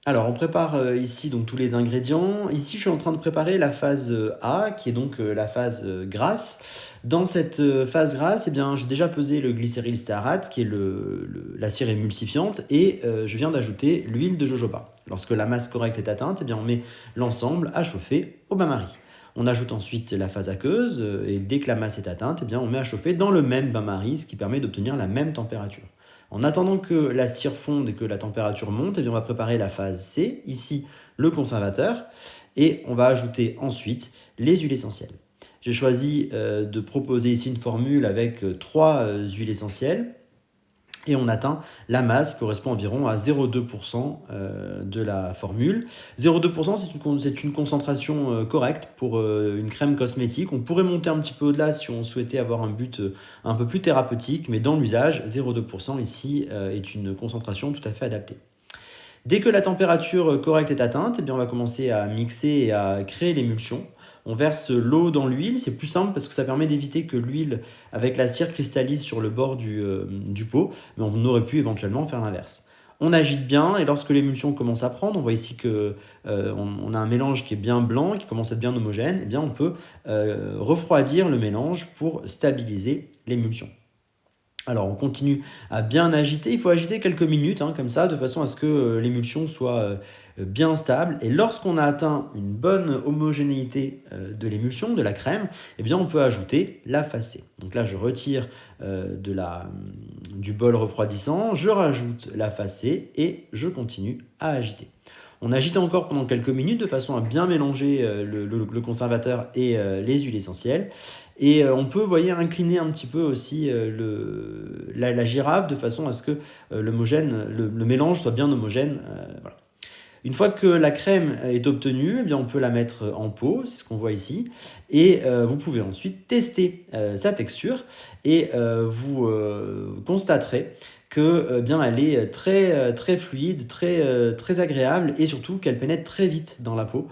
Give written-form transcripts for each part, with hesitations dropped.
Alors, on prépare ici donc tous les ingrédients. Ici, je suis en train de préparer la phase A, qui est donc la phase grasse. Dans cette phase grasse, eh bien, j'ai déjà pesé le glycérylstéarate, qui est la cire émulsifiante, et je viens d'ajouter l'huile de jojoba. Lorsque la masse correcte est atteinte, eh bien, on met l'ensemble à chauffer au bain-marie. On ajoute ensuite la phase aqueuse, et dès que la masse est atteinte, eh bien, on met à chauffer dans le même bain-marie, ce qui permet d'obtenir la même température. En attendant que la cire fonde et que la température monte, eh bien, on va préparer la phase C, ici le conservateur, et on va ajouter ensuite les huiles essentielles. J'ai choisi de proposer ici une formule avec 3 huiles essentielles, et on atteint la masse qui correspond environ à 0,2% de la formule. 0,2%, c'est une concentration correcte pour une crème cosmétique. On pourrait monter un petit peu au-delà si on souhaitait avoir un but un peu plus thérapeutique, mais dans l'usage, 0,2% ici est une concentration tout à fait adaptée. Dès que la température correcte est atteinte, eh bien, on va commencer à mixer et à créer l'émulsion. On verse l'eau dans l'huile, c'est plus simple parce que ça permet d'éviter que l'huile avec la cire cristallise sur le bord du pot, mais on aurait pu éventuellement faire l'inverse. On agite bien et lorsque l'émulsion commence à prendre, on voit ici que on a un mélange qui est bien blanc, qui commence à être bien homogène, et bien on peut refroidir le mélange pour stabiliser l'émulsion. Alors on continue à bien agiter, il faut agiter quelques minutes comme ça, de façon à ce que l'émulsion soit bien stable. Et lorsqu'on a atteint une bonne homogénéité de l'émulsion, de la crème, eh bien on peut ajouter la phase C. Donc là je retire du bol refroidissant, je rajoute la phase C et je continue à agiter. On agite encore pendant quelques minutes de façon à bien mélanger le conservateur et les huiles essentielles. Et on peut, vous voyez, incliner un petit peu aussi la girafe de façon à ce que le mélange soit bien homogène. Voilà. Une fois que la crème est obtenue, eh bien on peut la mettre en pot, c'est ce qu'on voit ici, et vous pouvez ensuite tester sa texture et vous constaterez que bien elle est très fluide, très agréable et surtout qu'elle pénètre très vite dans la peau.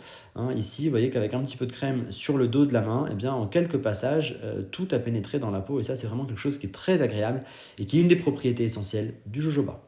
Ici, vous voyez qu'avec un petit peu de crème sur le dos de la main, eh bien, en quelques passages, tout a pénétré dans la peau et ça c'est vraiment quelque chose qui est très agréable et qui est une des propriétés essentielles du jojoba.